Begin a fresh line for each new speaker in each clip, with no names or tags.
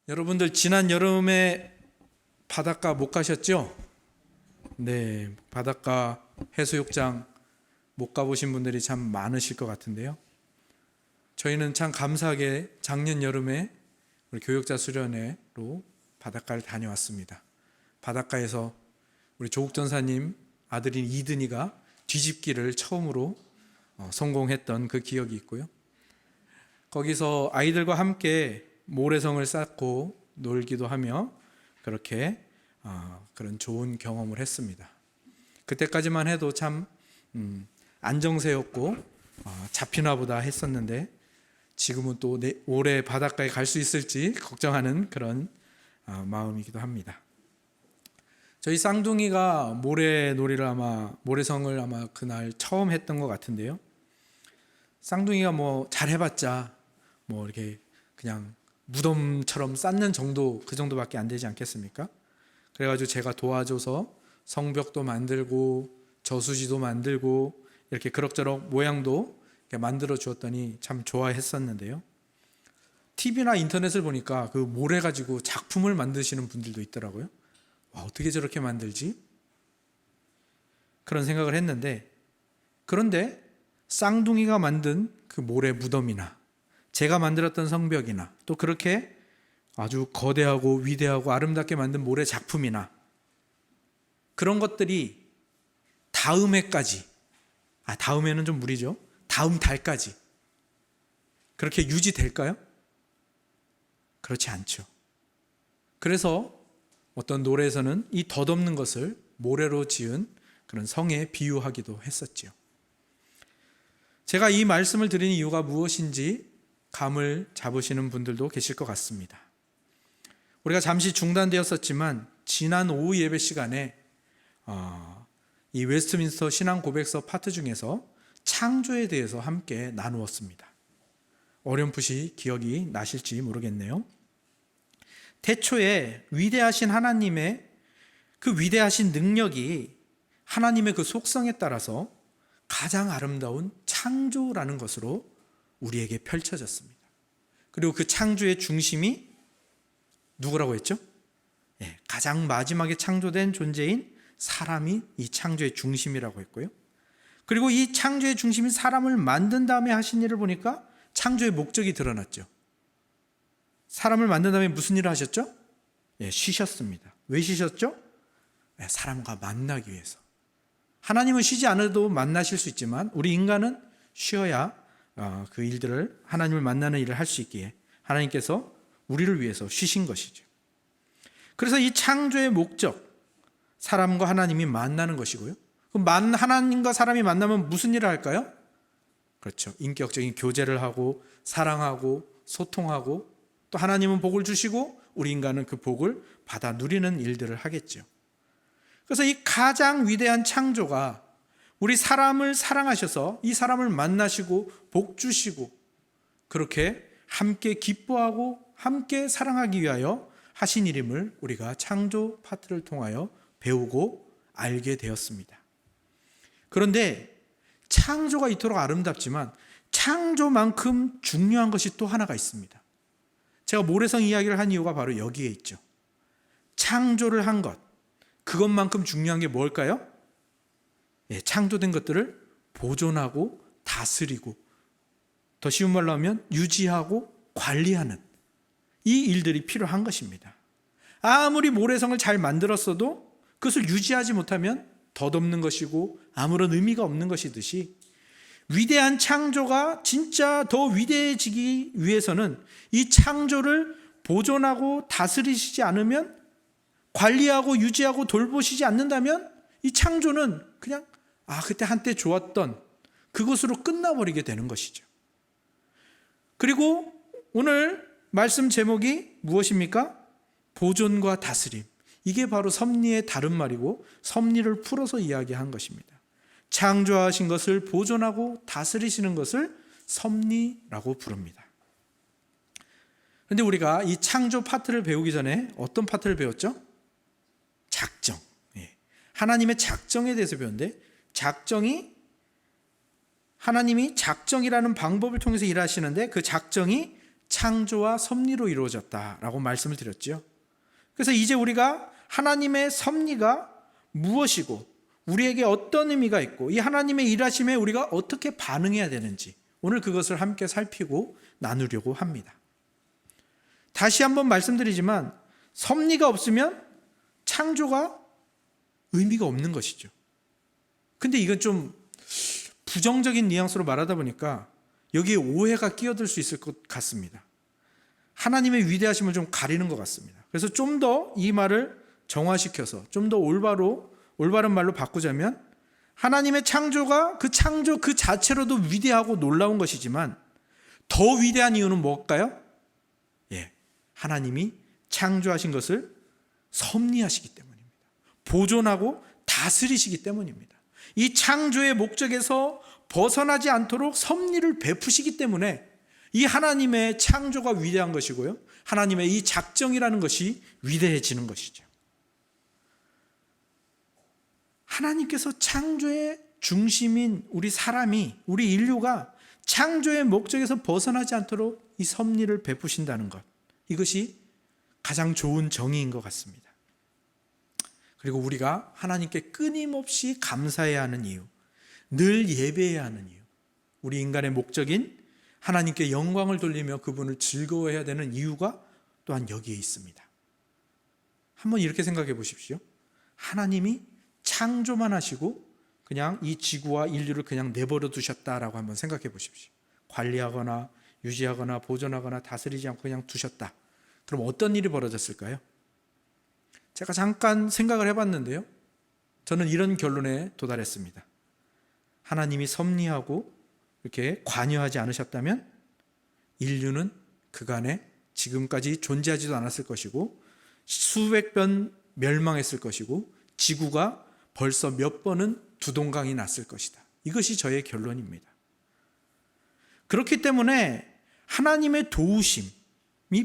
여러분들 지난 여름에 바닷가 못 가셨죠? 네, 바닷가 해수욕장 못 가보신 분들이 참 많으실 것 같은데요. 저희는 참 감사하게 작년 여름에 우리 교역자 수련회로 바닷가를 다녀왔습니다. 바닷가에서 우리 조국 전사님 아들인 이든이가 뒤집기를 처음으로 성공했던 그 기억이 있고요. 거기서 아이들과 함께 모래성을 쌓고 놀기도 하며 그렇게 그런 좋은 경험을 했습니다. 그때까지만 해도 참 안정세였고 잡히나 보다 했었는데 지금은 또 올해 바닷가에 갈 수 있을지 걱정하는 그런 마음이기도 합니다. 저희 쌍둥이가 모래성을 아마 그날 처음 했던 것 같은데요. 쌍둥이가 잘 해봤자 이렇게 그냥 무덤처럼 쌓는 정도, 그 정도밖에 안 되지 않겠습니까? 그래가지고 제가 도와줘서 성벽도 만들고 저수지도 만들고 이렇게 그럭저럭 모양도 만들어 주었더니 참 좋아했었는데요. TV나 인터넷을 보니까 그 모래 가지고 작품을 만드시는 분들도 있더라고요. 와, 어떻게 저렇게 만들지? 그런 생각을 했는데, 그런데 쌍둥이가 만든 그 모래 무덤이나 제가 만들었던 성벽이나 또 그렇게 아주 거대하고 위대하고 아름답게 만든 모래 작품이나 그런 것들이 다음 해까지, 다음 해는 좀 무리죠. 다음 달까지 그렇게 유지될까요? 그렇지 않죠. 그래서 어떤 노래에서는 이 덧없는 것을 모래로 지은 그런 성에 비유하기도 했었지요. 제가 이 말씀을 드리는 이유가 무엇인지 감을 잡으시는 분들도 계실 것 같습니다. 우리가 잠시 중단되었었지만 지난 오후 예배 시간에 이 웨스트민스터 신앙 고백서 파트 중에서 창조에 대해서 함께 나누었습니다. 어렴풋이 기억이 나실지 모르겠네요. 태초에 위대하신 하나님의 그 위대하신 능력이 하나님의 그 속성에 따라서 가장 아름다운 창조라는 것으로 우리에게 펼쳐졌습니다. 그리고 그 창조의 중심이 누구라고 했죠? 가장 마지막에 창조된 존재인 사람이 이 창조의 중심이라고 했고요. 그리고 이 창조의 중심인 사람을 만든 다음에 하신 일을 보니까 창조의 목적이 드러났죠. 사람을 만든 다음에 무슨 일을 하셨죠? 쉬셨습니다. 왜 쉬셨죠? 사람과 만나기 위해서. 하나님은 쉬지 않아도 만나실 수 있지만 우리 인간은 쉬어야 그 일들을, 하나님을 만나는 일을 할 수 있기에 하나님께서 우리를 위해서 쉬신 것이죠. 그래서 이 창조의 목적, 사람과 하나님이 만나는 것이고요. 그럼 하나님과 사람이 만나면 무슨 일을 할까요? 그렇죠. 인격적인 교제를 하고 사랑하고 소통하고 또 하나님은 복을 주시고 우리 인간은 그 복을 받아 누리는 일들을 하겠죠. 그래서 이 가장 위대한 창조가 우리 사람을 사랑하셔서 이 사람을 만나시고 복 주시고 그렇게 함께 기뻐하고 함께 사랑하기 위하여 하신 일임을 우리가 창조 파트를 통하여 배우고 알게 되었습니다. 그런데 창조가 이토록 아름답지만 창조만큼 중요한 것이 또 하나가 있습니다. 제가 모래성 이야기를 한 이유가 바로 여기에 있죠. 창조를 한 것, 그것만큼 중요한 게 뭘까요? 창조된 것들을 보존하고 다스리고 더 쉬운 말로 하면 유지하고 관리하는 이 일들이 필요한 것입니다. 아무리 모래성을 잘 만들었어도 그것을 유지하지 못하면 덧없는 것이고 아무런 의미가 없는 것이듯이 위대한 창조가 진짜 더 위대해지기 위해서는 이 창조를 보존하고 다스리시지 않으면, 관리하고 유지하고 돌보시지 않는다면 이 창조는 그냥 그때 한때 좋았던 그것으로 끝나버리게 되는 것이죠. 그리고 오늘 말씀 제목이 무엇입니까? 보존과 다스림. 이게 바로 섭리의 다른 말이고 섭리를 풀어서 이야기한 것입니다. 창조하신 것을 보존하고 다스리시는 것을 섭리라고 부릅니다. 그런데 우리가 이 창조 파트를 배우기 전에 어떤 파트를 배웠죠? 작정. 하나님의 작정에 대해서 배웠는데 하나님이 작정이라는 방법을 통해서 일하시는데 그 작정이 창조와 섭리로 이루어졌다라고 말씀을 드렸죠. 그래서 이제 우리가 하나님의 섭리가 무엇이고 우리에게 어떤 의미가 있고 이 하나님의 일하심에 우리가 어떻게 반응해야 되는지 오늘 그것을 함께 살피고 나누려고 합니다. 다시 한번 말씀드리지만 섭리가 없으면 창조가 의미가 없는 것이죠. 근데 이건 좀 부정적인 뉘앙스로 말하다 보니까 여기에 오해가 끼어들 수 있을 것 같습니다. 하나님의 위대하심을 좀 가리는 것 같습니다. 그래서 좀 더 이 말을 정화시켜서 좀 더 올바른 말로 바꾸자면 하나님의 창조가 그 창조 그 자체로도 위대하고 놀라운 것이지만 더 위대한 이유는 뭘까요? 하나님이 창조하신 것을 섭리하시기 때문입니다. 보존하고 다스리시기 때문입니다. 이 창조의 목적에서 벗어나지 않도록 섭리를 베푸시기 때문에 이 하나님의 창조가 위대한 것이고요. 하나님의 이 작정이라는 것이 위대해지는 것이죠. 하나님께서 창조의 중심인 우리 사람이, 우리 인류가 창조의 목적에서 벗어나지 않도록 이 섭리를 베푸신다는 것, 이것이 가장 좋은 정의인 것 같습니다. 그리고 우리가 하나님께 끊임없이 감사해야 하는 이유, 늘 예배해야 하는 이유, 우리 인간의 목적인 하나님께 영광을 돌리며 그분을 즐거워해야 되는 이유가 또한 여기에 있습니다. 한번 이렇게 생각해 보십시오. 하나님이 창조만 하시고 그냥 이 지구와 인류를 그냥 내버려 두셨다라고 한번 생각해 보십시오. 관리하거나 유지하거나 보존하거나 다스리지 않고 그냥 두셨다. 그럼 어떤 일이 벌어졌을까요? 제가 잠깐 생각을 해봤는데요. 저는 이런 결론에 도달했습니다. 하나님이 섭리하고 이렇게 관여하지 않으셨다면 인류는 그간에 지금까지 존재하지도 않았을 것이고 수백 번 멸망했을 것이고 지구가 벌써 몇 번은 두동강이 났을 것이다. 이것이 저의 결론입니다. 그렇기 때문에 하나님의 도우심이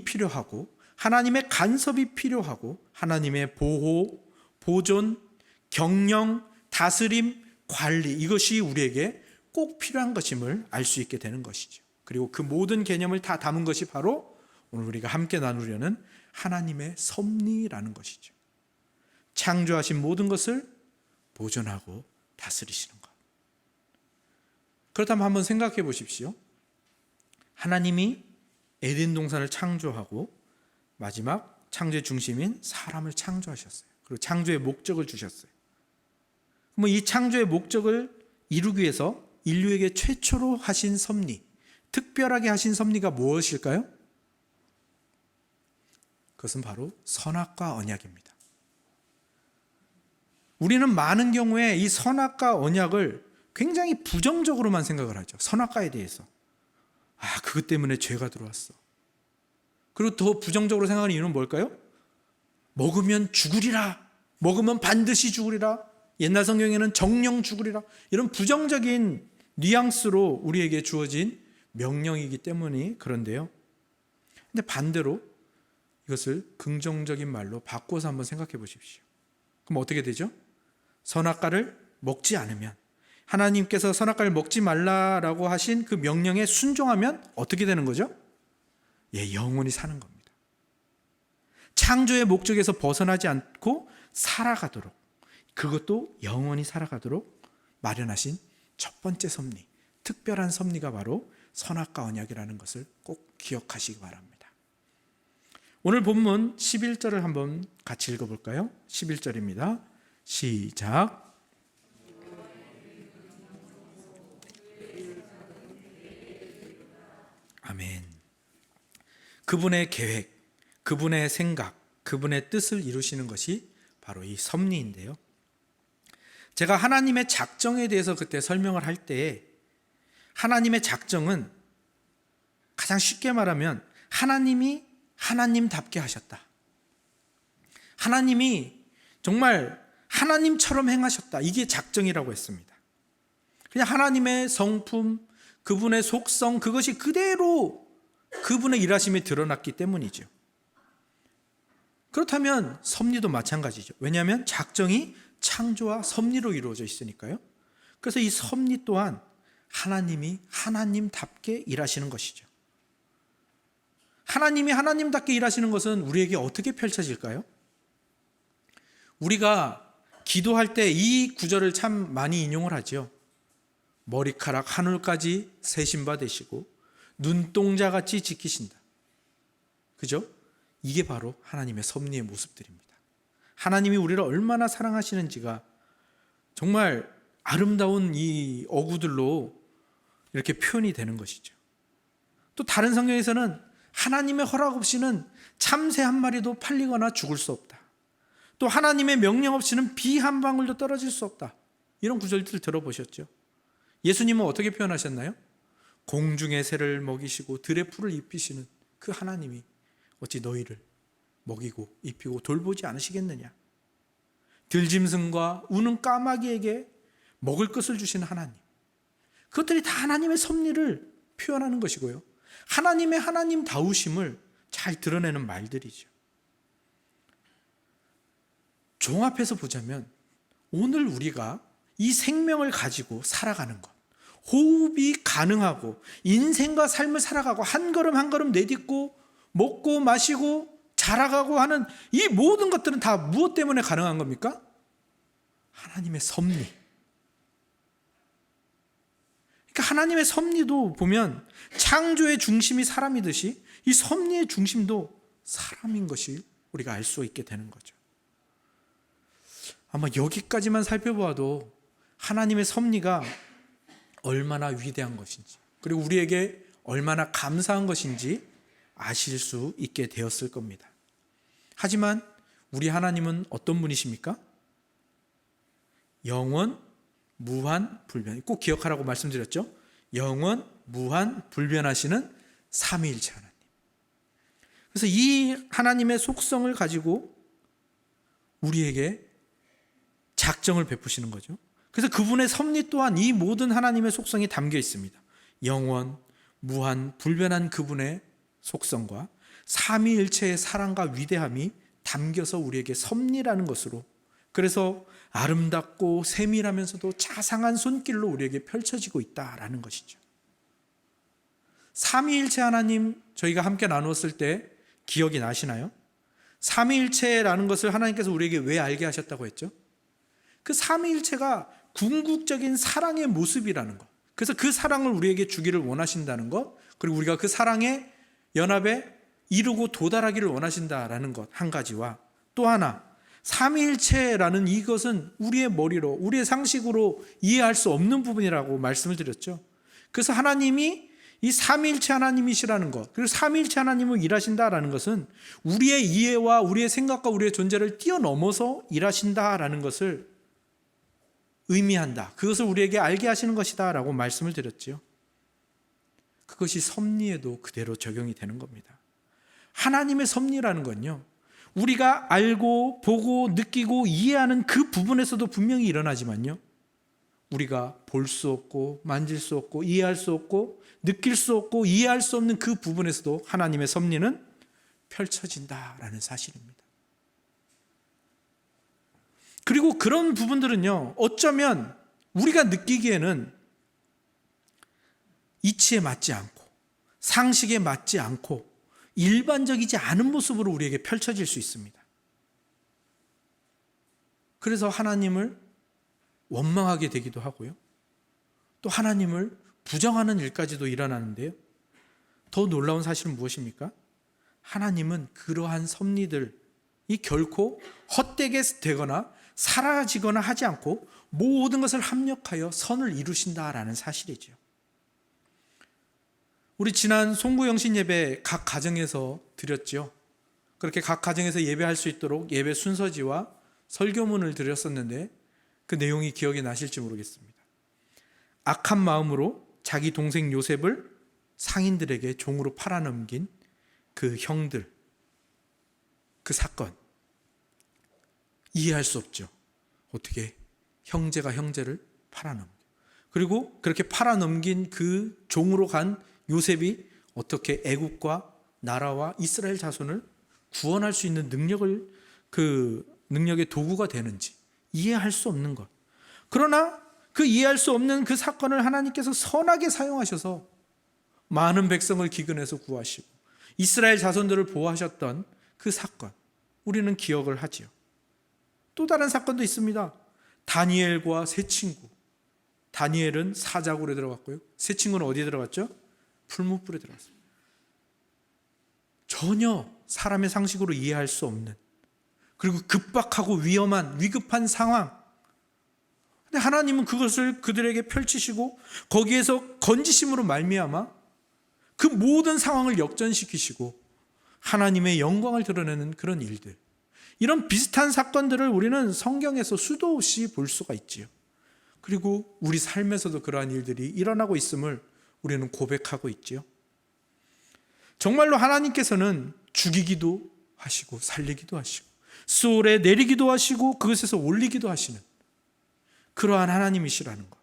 필요하고 하나님의 간섭이 필요하고 하나님의 보호, 보존, 경영, 다스림, 관리 이것이 우리에게 꼭 필요한 것임을 알 수 있게 되는 것이죠. 그리고 그 모든 개념을 다 담은 것이 바로 오늘 우리가 함께 나누려는 하나님의 섭리라는 것이죠. 창조하신 모든 것을 보존하고 다스리시는 것. 그렇다면 한번 생각해 보십시오. 하나님이 에덴 동산을 창조하고 마지막 창조의 중심인 사람을 창조하셨어요. 그리고 창조의 목적을 주셨어요. 그럼 이 창조의 목적을 이루기 위해서 인류에게 최초로 하신 섭리, 특별하게 하신 섭리가 무엇일까요? 그것은 바로 선악과 언약입니다. 우리는 많은 경우에 이 선악과 언약을 굉장히 부정적으로만 생각을 하죠. 선악과에 대해서. 그것 때문에 죄가 들어왔어. 그리고 더 부정적으로 생각하는 이유는 뭘까요? 먹으면 죽으리라. 먹으면 반드시 죽으리라. 옛날 성경에는 정령 죽으리라. 이런 부정적인 뉘앙스로 우리에게 주어진 명령이기 때문이 그런데요. 근데 반대로 이것을 긍정적인 말로 바꿔서 한번 생각해 보십시오. 그럼 어떻게 되죠? 선악과를 먹지 않으면, 하나님께서 선악과를 먹지 말라라고 하신 그 명령에 순종하면 어떻게 되는 거죠? 영원히 사는 겁니다. 창조의 목적에서 벗어나지 않고 살아가도록, 그것도 영원히 살아가도록 마련하신 첫 번째 섭리, 특별한 섭리가 바로 선악과 언약이라는 것을 꼭 기억하시기 바랍니다. 오늘 본문 11절을 한번 같이 읽어볼까요? 11절입니다. 시작. 아멘. 그분의 계획, 그분의 생각, 그분의 뜻을 이루시는 것이 바로 이 섭리인데요. 제가 하나님의 작정에 대해서 그때 설명을 할 때 하나님의 작정은 가장 쉽게 말하면 하나님이 하나님답게 하셨다. 하나님이 정말 하나님처럼 행하셨다. 이게 작정이라고 했습니다. 그냥 하나님의 성품, 그분의 속성, 그것이 그대로 그분의 일하심이 드러났기 때문이죠. 그렇다면 섭리도 마찬가지죠. 왜냐하면 작정이 창조와 섭리로 이루어져 있으니까요. 그래서 이 섭리 또한 하나님이 하나님답게 일하시는 것이죠. 하나님이 하나님답게 일하시는 것은 우리에게 어떻게 펼쳐질까요? 우리가 기도할 때 이 구절을 참 많이 인용을 하죠. 머리카락 한 올까지 세신 바 되시고 눈동자같이 지키신다. 그죠? 이게 바로 하나님의 섭리의 모습들입니다. 하나님이 우리를 얼마나 사랑하시는지가 정말 아름다운 이 어구들로 이렇게 표현이 되는 것이죠. 또 다른 성경에서는 하나님의 허락 없이는 참새 한 마리도 팔리거나 죽을 수 없다. 또 하나님의 명령 없이는 비 한 방울도 떨어질 수 없다. 이런 구절들 들어보셨죠? 예수님은 어떻게 표현하셨나요? 공중의 새를 먹이시고 들의 풀을 입히시는 그 하나님이 어찌 너희를 먹이고 입히고 돌보지 않으시겠느냐? 들짐승과 우는 까마귀에게 먹을 것을 주시는 하나님, 그것들이 다 하나님의 섭리를 표현하는 것이고요, 하나님의 하나님다우심을 잘 드러내는 말들이죠. 종합해서 보자면 오늘 우리가 이 생명을 가지고 살아가는 것, 호흡이 가능하고 인생과 삶을 살아가고 한 걸음 한 걸음 내딛고 먹고 마시고 자라가고 하는 이 모든 것들은 다 무엇 때문에 가능한 겁니까? 하나님의 섭리. 그러니까 하나님의 섭리도 보면 창조의 중심이 사람이듯이 이 섭리의 중심도 사람인 것이 우리가 알 수 있게 되는 거죠. 아마 여기까지만 살펴보아도 하나님의 섭리가 얼마나 위대한 것인지, 그리고 우리에게 얼마나 감사한 것인지 아실 수 있게 되었을 겁니다. 하지만 우리 하나님은 어떤 분이십니까? 영원, 무한, 불변. 꼭 기억하라고 말씀드렸죠? 영원, 무한, 불변하시는 삼위일체 하나님. 그래서 이 하나님의 속성을 가지고 우리에게 작정을 베푸시는 거죠. 그래서 그분의 섭리 또한 이 모든 하나님의 속성이 담겨 있습니다. 영원, 무한, 불변한 그분의 속성과 삼위일체의 사랑과 위대함이 담겨서 우리에게 섭리라는 것으로, 그래서 아름답고 세밀하면서도 자상한 손길로 우리에게 펼쳐지고 있다라는 것이죠. 삼위일체 하나님 저희가 함께 나누었을 때 기억이 나시나요? 삼위일체라는 것을 하나님께서 우리에게 왜 알게 하셨다고 했죠? 그 삼위일체가 궁극적인 사랑의 모습이라는 것, 그래서 그 사랑을 우리에게 주기를 원하신다는 것, 그리고 우리가 그 사랑의 연합에 이루고 도달하기를 원하신다라는 것 한 가지와, 또 하나 삼위일체라는 이것은 우리의 머리로, 우리의 상식으로 이해할 수 없는 부분이라고 말씀을 드렸죠. 그래서 하나님이 이 삼위일체 하나님이시라는 것, 그리고 삼위일체 하나님을 일하신다라는 것은 우리의 이해와 우리의 생각과 우리의 존재를 뛰어넘어서 일하신다라는 것을 의미한다. 그것을 우리에게 알게 하시는 것이다 라고 말씀을 드렸죠. 그것이 섭리에도 그대로 적용이 되는 겁니다. 하나님의 섭리라는 건요, 우리가 알고 보고 느끼고 이해하는 그 부분에서도 분명히 일어나지만요, 우리가 볼 수 없고 만질 수 없고 이해할 수 없고 느낄 수 없고 이해할 수 없는 그 부분에서도 하나님의 섭리는 펼쳐진다라는 사실입니다. 그리고 그런 부분들은요, 어쩌면 우리가 느끼기에는 이치에 맞지 않고 상식에 맞지 않고 일반적이지 않은 모습으로 우리에게 펼쳐질 수 있습니다. 그래서 하나님을 원망하게 되기도 하고요, 또 하나님을 부정하는 일까지도 일어나는데요, 더 놀라운 사실은 무엇입니까? 하나님은 그러한 섭리들이 결코 헛되게 되거나 사라지거나 하지 않고 모든 것을 합력하여 선을 이루신다라는 사실이죠. 우리 지난 송구영신 예배 각 가정에서 드렸죠. 그렇게 각 가정에서 예배할 수 있도록 예배 순서지와 설교문을 드렸었는데 그 내용이 기억이 나실지 모르겠습니다. 악한 마음으로 자기 동생 요셉을 상인들에게 종으로 팔아넘긴 그 형들, 그 사건, 이해할 수 없죠. 어떻게 형제가 형제를 팔아넘겨, 그리고 그렇게 팔아넘긴 그 종으로 간 요셉이 어떻게 애국과 나라와 이스라엘 자손을 구원할 수 있는 능력을, 그 능력의 도구가 되는지 이해할 수 없는 것. 그러나 그 이해할 수 없는 그 사건을 하나님께서 선하게 사용하셔서 많은 백성을 기근해서 구하시고 이스라엘 자손들을 보호하셨던 그 사건, 우리는 기억을 하지요. 또 다른 사건도 있습니다. 다니엘과 세 친구. 다니엘은 사자굴에 들어갔고요. 세 친구는 어디에 들어갔죠? 풀무불에 들어갔습니다. 전혀 사람의 상식으로 이해할 수 없는, 그리고 급박하고 위급한 상황. 근데 하나님은 그것을 그들에게 펼치시고 거기에서 건지심으로 말미암아 그 모든 상황을 역전시키시고 하나님의 영광을 드러내는 그런 일들. 이런 비슷한 사건들을 우리는 성경에서 수도 없이 볼 수가 있지요. 그리고 우리 삶에서도 그러한 일들이 일어나고 있음을 우리는 고백하고 있지요. 정말로 하나님께서는 죽이기도 하시고 살리기도 하시고 수월에 내리기도 하시고 그것에서 올리기도 하시는 그러한 하나님이시라는 것.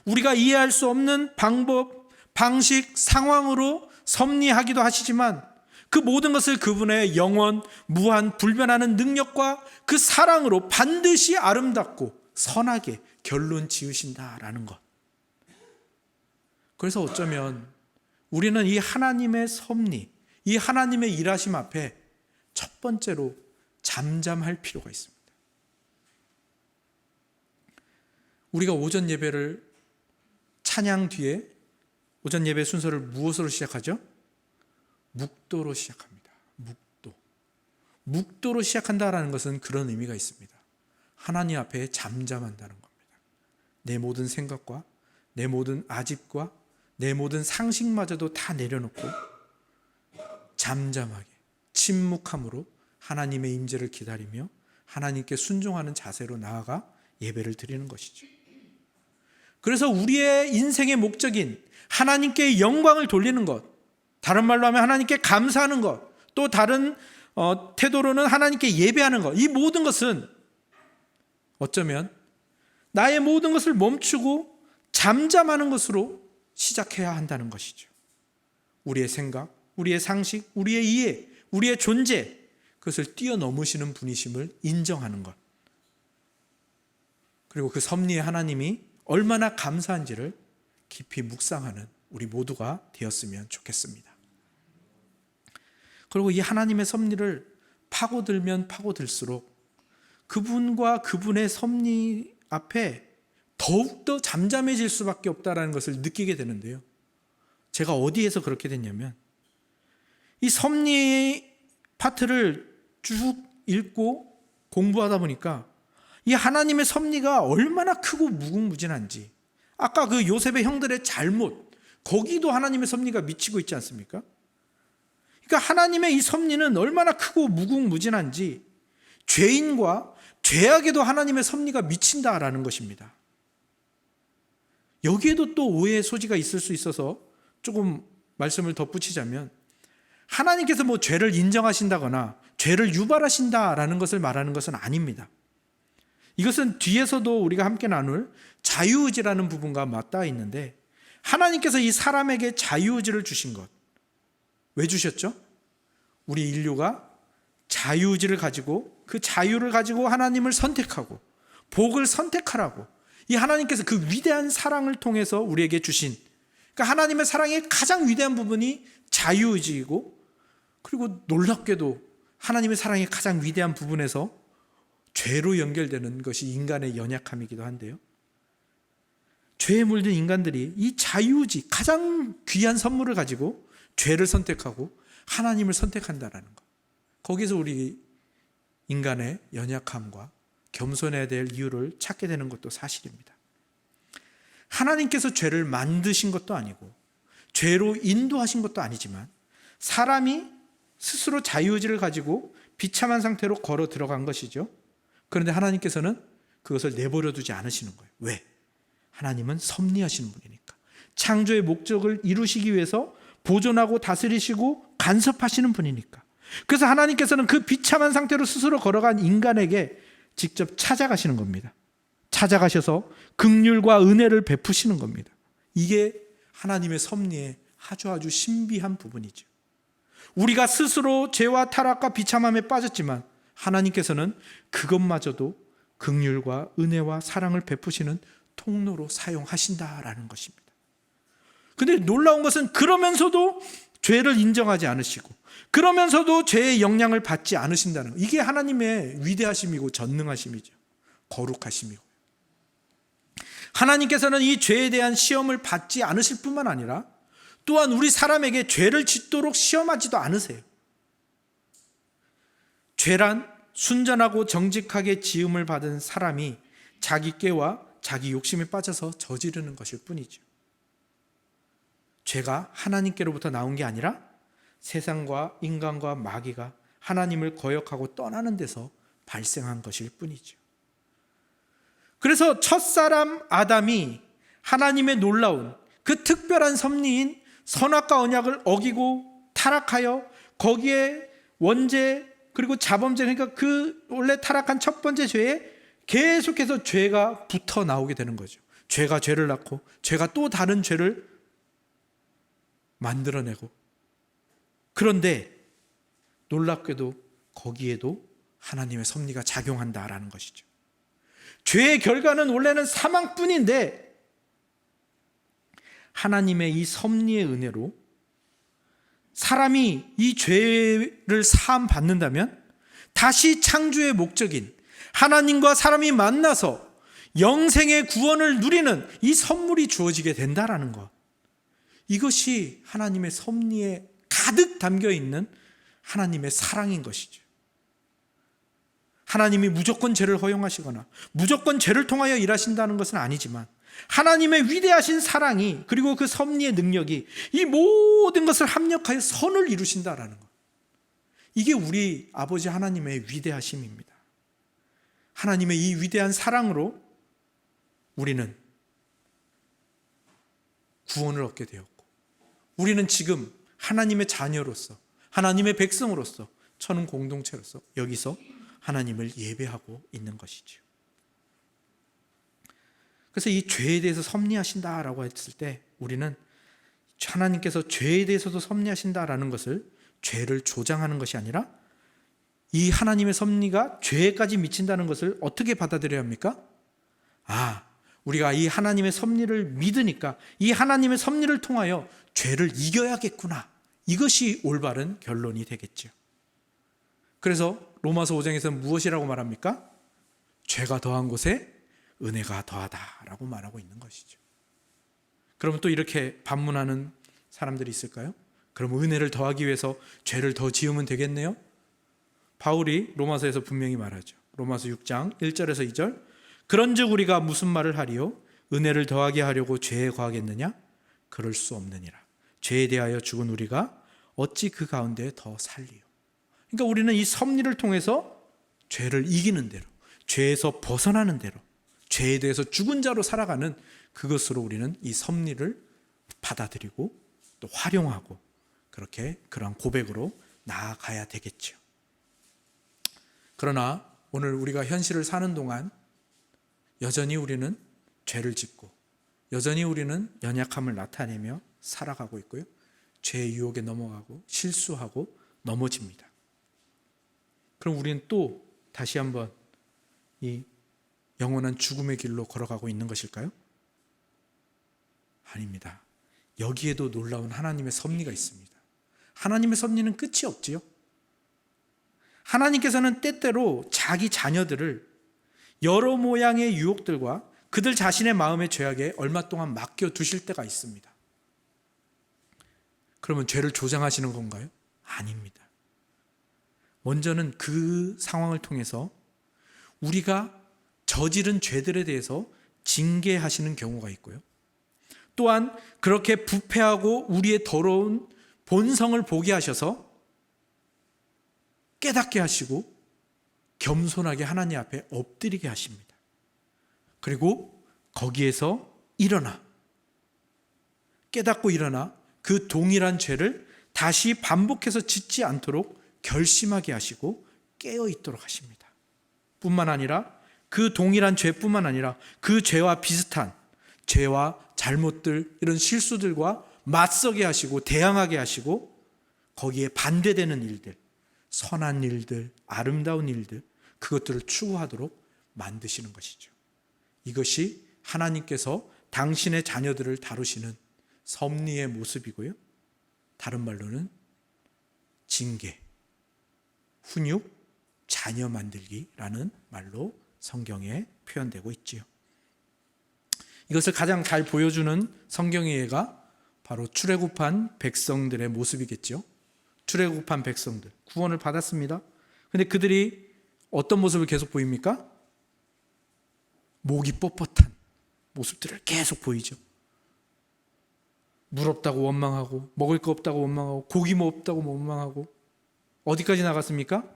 우리가 이해할 수 없는 방법, 방식, 상황으로 섭리하기도 하시지만 그 모든 것을 그분의 영원, 무한, 불변하는 능력과 그 사랑으로 반드시 아름답고 선하게 결론 지으신다라는 것. 그래서 어쩌면 우리는 이 하나님의 섭리, 이 하나님의 일하심 앞에 첫 번째로 잠잠할 필요가 있습니다. 우리가 오전 예배를 찬양 뒤에 오전 예배 순서를 무엇으로 시작하죠? 묵도로 시작합니다. 묵도로 시작한다라는 것은 그런 의미가 있습니다. 하나님 앞에 잠잠한다는 겁니다. 내 모든 생각과 내 모든 아집과 내 모든 상식마저도 다 내려놓고 잠잠하게 침묵함으로 하나님의 임재를 기다리며 하나님께 순종하는 자세로 나아가 예배를 드리는 것이죠. 그래서 우리의 인생의 목적인 하나님께 영광을 돌리는 것, 다른 말로 하면 하나님께 감사하는 것, 또 다른 태도로는 하나님께 예배하는 것, 이 모든 것은 어쩌면 나의 모든 것을 멈추고 잠잠하는 것으로 시작해야 한다는 것이죠. 우리의 생각, 우리의 상식, 우리의 이해, 우리의 존재, 그것을 뛰어넘으시는 분이심을 인정하는 것. 그리고 그 섭리의 하나님이 얼마나 감사한지를 깊이 묵상하는 우리 모두가 되었으면 좋겠습니다. 그리고 이 하나님의 섭리를 파고들면 파고들수록 그분과 그분의 섭리 앞에 더욱더 잠잠해질 수밖에 없다는 것을 느끼게 되는데요. 제가 어디에서 그렇게 됐냐면 이 섭리 파트를 쭉 읽고 공부하다 보니까 이 하나님의 섭리가 얼마나 크고 무궁무진한지, 아까 그 요셉의 형들의 잘못, 거기도 하나님의 섭리가 미치고 있지 않습니까? 그러니까 하나님의 이 섭리는 얼마나 크고 무궁무진한지 죄인과 죄악에도 하나님의 섭리가 미친다라는 것입니다. 여기에도 또 오해의 소지가 있을 수 있어서 조금 말씀을 덧붙이자면, 하나님께서 뭐 죄를 인정하신다거나 죄를 유발하신다라는 것을 말하는 것은 아닙니다. 이것은 뒤에서도 우리가 함께 나눌 자유의지라는 부분과 맞닿아 있는데, 하나님께서 이 사람에게 자유의지를 주신 것, 왜 주셨죠? 우리 인류가 자유의지를 가지고 그 자유를 가지고 하나님을 선택하고 복을 선택하라고, 이 하나님께서 그 위대한 사랑을 통해서 우리에게 주신, 그러니까 하나님의 사랑의 가장 위대한 부분이 자유의지이고, 그리고 놀랍게도 하나님의 사랑의 가장 위대한 부분에서 죄로 연결되는 것이 인간의 연약함이기도 한데요. 죄에 물든 인간들이 이 자유의지, 가장 귀한 선물을 가지고 죄를 선택하고 하나님을 선택한다는 것, 거기서 우리 인간의 연약함과 겸손해야 될 이유를 찾게 되는 것도 사실입니다. 하나님께서 죄를 만드신 것도 아니고 죄로 인도하신 것도 아니지만 사람이 스스로 자유의지를 가지고 비참한 상태로 걸어 들어간 것이죠. 그런데 하나님께서는 그것을 내버려 두지 않으시는 거예요. 왜? 하나님은 섭리하시는 분이니까. 창조의 목적을 이루시기 위해서 보존하고 다스리시고 간섭하시는 분이니까. 그래서 하나님께서는 그 비참한 상태로 스스로 걸어간 인간에게 직접 찾아가시는 겁니다. 찾아가셔서 긍휼과 은혜를 베푸시는 겁니다. 이게 하나님의 섭리의 아주 신비한 부분이죠. 우리가 스스로 죄와 타락과 비참함에 빠졌지만 하나님께서는 그것마저도 긍휼과 은혜와 사랑을 베푸시는 통로로 사용하신다라는 것입니다. 근데 놀라운 것은 그러면서도 죄를 인정하지 않으시고 그러면서도 죄의 영향을 받지 않으신다는 것. 이게 하나님의 위대하심이고 전능하심이죠. 거룩하심이고. 하나님께서는 이 죄에 대한 시험을 받지 않으실 뿐만 아니라 또한 우리 사람에게 죄를 짓도록 시험하지도 않으세요. 죄란 순전하고 정직하게 지음을 받은 사람이 자기 꾀와 자기 욕심에 빠져서 저지르는 것일 뿐이죠. 죄가 하나님께로부터 나온 게 아니라 세상과 인간과 마귀가 하나님을 거역하고 떠나는 데서 발생한 것일 뿐이죠. 그래서 첫사람 아담이 하나님의 놀라운 그 특별한 섭리인 선악과 언약을 어기고 타락하여 거기에 원죄 그리고 자범죄, 그러니까 그 원래 타락한 첫 번째 죄에 계속해서 죄가 붙어 나오게 되는 거죠. 죄가 죄를 낳고 죄가 또 다른 죄를 만들어내고, 그런데 놀랍게도 거기에도 하나님의 섭리가 작용한다라는 것이죠. 죄의 결과는 원래는 사망뿐인데 하나님의 이 섭리의 은혜로 사람이 이 죄를 사함 받는다면 다시 창조의 목적인 하나님과 사람이 만나서 영생의 구원을 누리는 이 선물이 주어지게 된다라는 것. 이것이 하나님의 섭리에 가득 담겨 있는 하나님의 사랑인 것이죠. 하나님이 무조건 죄를 허용하시거나 무조건 죄를 통하여 일하신다는 것은 아니지만 하나님의 위대하신 사랑이 그리고 그 섭리의 능력이 이 모든 것을 합력하여 선을 이루신다라는 것. 이게 우리 아버지 하나님의 위대하심입니다. 하나님의 이 위대한 사랑으로 우리는 구원을 얻게 되었고 우리는 지금 하나님의 자녀로서 하나님의 백성으로서 천은 공동체로서 여기서 하나님을 예배하고 있는 것이죠. 그래서 이 죄에 대해서 섭리하신다라고 했을 때 우리는 하나님께서 죄에 대해서도 섭리하신다라는 것을 죄를 조장하는 것이 아니라 이 하나님의 섭리가 죄까지 미친다는 것을 어떻게 받아들여야 합니까? 우리가 이 하나님의 섭리를 믿으니까 이 하나님의 섭리를 통하여 죄를 이겨야겠구나. 이것이 올바른 결론이 되겠죠. 그래서 로마서 5장에서 무엇이라고 말합니까? 죄가 더한 곳에 은혜가 더하다라고 말하고 있는 것이죠. 그러면 또 이렇게 반문하는 사람들이 있을까요? 그럼 은혜를 더하기 위해서 죄를 더 지으면 되겠네요? 바울이 로마서에서 분명히 말하죠. 로마서 6장 1절에서 2절. 그런즉 우리가 무슨 말을 하리요? 은혜를 더하게 하려고 죄에 거하겠느냐? 그럴 수 없느니라. 죄에 대하여 죽은 우리가 어찌 그 가운데 더 살리요? 그러니까 우리는 이 섭리를 통해서 죄를 이기는 대로, 죄에서 벗어나는 대로, 죄에 대해서 죽은 자로 살아가는 그것으로 우리는 이 섭리를 받아들이고 또 활용하고 그렇게 그러한 고백으로 나아가야 되겠죠. 그러나 오늘 우리가 현실을 사는 동안 여전히 우리는 죄를 짓고 여전히 우리는 연약함을 나타내며 살아가고 있고요. 죄의 유혹에 넘어가고 실수하고 넘어집니다. 그럼 우리는 또 다시 한번 이 영원한 죽음의 길로 걸어가고 있는 것일까요? 아닙니다. 여기에도 놀라운 하나님의 섭리가 있습니다. 하나님의 섭리는 끝이 없지요. 하나님께서는 때때로 자기 자녀들을 여러 모양의 유혹들과 그들 자신의 마음의 죄악에 얼마 동안 맡겨두실 때가 있습니다. 그러면 죄를 조장하시는 건가요? 아닙니다. 먼저는 그 상황을 통해서 우리가 저지른 죄들에 대해서 징계하시는 경우가 있고요. 또한 그렇게 부패하고 우리의 더러운 본성을 보게 하셔서 깨닫게 하시고 겸손하게 하나님 앞에 엎드리게 하십니다. 그리고 거기에서 깨닫고 일어나 그 동일한 죄를 다시 반복해서 짓지 않도록 결심하게 하시고 깨어 있도록 하십니다. 뿐만 아니라 그 동일한 죄뿐만 아니라 그 죄와 비슷한 죄와 잘못들, 이런 실수들과 맞서게 하시고 대항하게 하시고 거기에 반대되는 일들, 선한 일들, 아름다운 일들, 그것들을 추구하도록 만드시는 것이죠. 이것이 하나님께서 당신의 자녀들을 다루시는 섭리의 모습이고요. 다른 말로는 징계, 훈육, 자녀 만들기라는 말로 성경에 표현되고 있지요. 이것을 가장 잘 보여주는 성경의 예가 바로 출애굽한 백성들의 모습이겠죠. 출애굽한 백성들, 구원을 받았습니다. 근데 그들이 어떤 모습을 계속 보입니까? 목이 뻣뻣한 모습들을 계속 보이죠. 물 없다고 원망하고, 먹을 거 없다고 원망하고, 고기 뭐 없다고 원망하고, 어디까지 나갔습니까?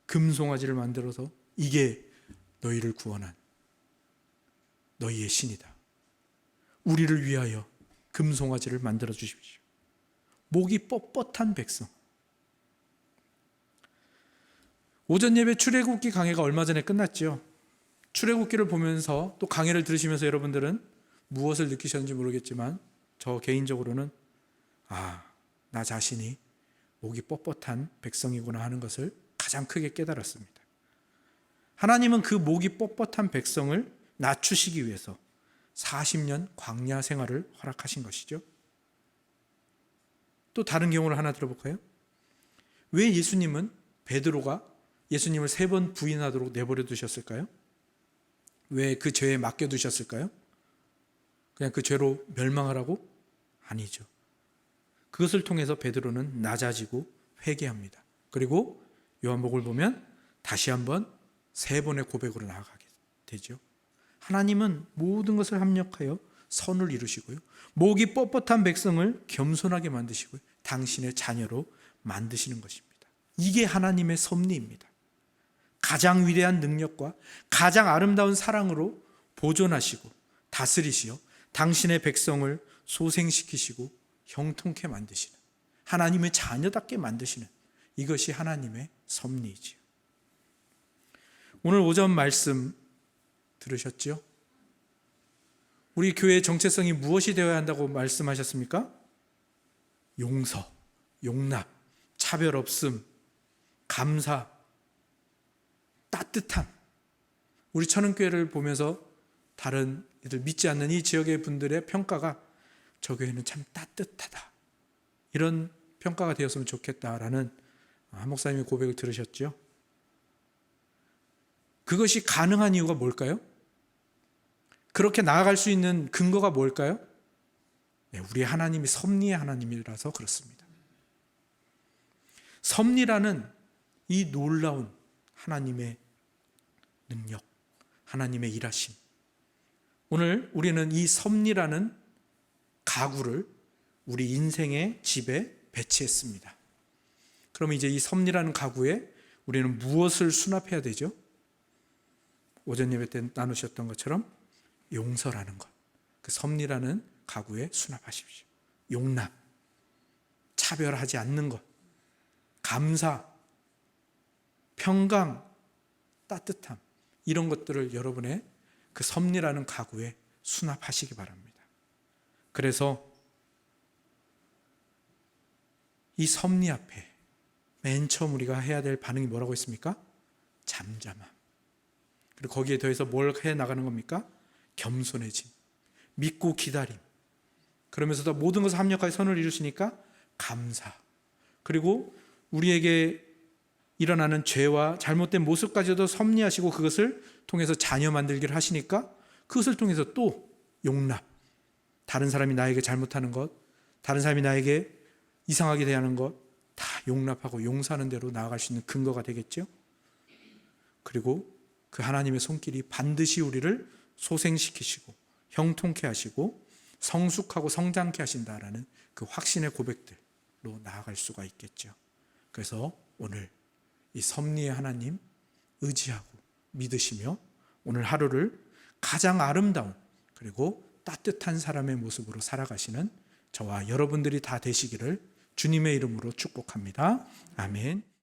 금송아지를 만들어서 이게 너희를 구원한 너희의 신이다. 우리를 위하여 금송아지를 만들어 주십시오. 목이 뻣뻣한 백성. 오전 예배 출애굽기 강해가 얼마 전에 끝났죠. 출애굽기를 보면서 또 강해를 들으시면서 여러분들은 무엇을 느끼셨는지 모르겠지만 저 개인적으로는 나 자신이 목이 뻣뻣한 백성이구나 하는 것을 가장 크게 깨달았습니다. 하나님은 그 목이 뻣뻣한 백성을 낮추시기 위해서 40년 광야 생활을 허락하신 것이죠. 또 다른 경우를 하나 들어볼까요? 왜 예수님은 베드로가 예수님을 3번 부인하도록 내버려 두셨을까요? 왜 그 죄에 맡겨두셨을까요? 그냥 그 죄로 멸망하라고? 아니죠. 그것을 통해서 베드로는 낮아지고 회개합니다. 그리고 요한복음을 보면 다시 한번 3번의 고백으로 나아가게 되죠. 하나님은 모든 것을 합력하여 선을 이루시고요. 목이 뻣뻣한 백성을 겸손하게 만드시고요. 당신의 자녀로 만드시는 것입니다. 이게 하나님의 섭리입니다. 가장 위대한 능력과 가장 아름다운 사랑으로 보존하시고 다스리시어 당신의 백성을 소생시키시고 형통케 만드시는, 하나님의 자녀답게 만드시는, 이것이 하나님의 섭리이지요. 오늘 오전 말씀 들으셨죠? 우리 교회의 정체성이 무엇이 되어야 한다고 말씀하셨습니까? 용서, 용납, 차별 없음, 감사, 따뜻함. 우리 천은교회를 보면서 다른 이들 믿지 않는 이 지역의 분들의 평가가 저 교회는 참 따뜻하다, 이런 평가가 되었으면 좋겠다라는 한 목사님의 고백을 들으셨죠? 그것이 가능한 이유가 뭘까요? 그렇게 나아갈 수 있는 근거가 뭘까요? 우리 하나님이 섭리의 하나님이라서 그렇습니다. 섭리라는 이 놀라운 하나님의 능력, 하나님의 일하심. 오늘 우리는 이 섭리라는 가구를 우리 인생의 집에 배치했습니다. 그럼 이제 이 섭리라는 가구에 우리는 무엇을 수납해야 되죠? 오전 예배 때 나누셨던 것처럼 용서라는 것, 그 섭리라는 가구에 수납하십시오. 용납, 차별하지 않는 것, 감사, 평강, 따뜻함, 이런 것들을 여러분의 그 섭리라는 가구에 수납하시기 바랍니다. 그래서 이 섭리 앞에 맨 처음 우리가 해야 될 반응이 뭐라고 했습니까? 잠잠함. 그리고 거기에 더해서 뭘 해 나가는 겁니까? 겸손해짐, 믿고 기다림. 그러면서도 모든 것을 합력하여 선을 이루시니까 감사. 그리고 우리에게 일어나는 죄와 잘못된 모습까지도 섭리하시고 그것을 통해서 자녀 만들기를 하시니까 그것을 통해서 또 용납. 다른 사람이 나에게 잘못하는 것, 다른 사람이 나에게 이상하게 대하는 것 다 용납하고 용서하는 대로 나아갈 수 있는 근거가 되겠죠. 그리고 그 하나님의 손길이 반드시 우리를 소생시키시고 형통케 하시고 성숙하고 성장케 하신다라는 그 확신의 고백들로 나아갈 수가 있겠죠. 그래서 오늘 이 섭리의 하나님 의지하고 믿으시며 오늘 하루를 가장 아름다운 그리고 따뜻한 사람의 모습으로 살아가시는 저와 여러분들이 다 되시기를 주님의 이름으로 축복합니다. 아멘.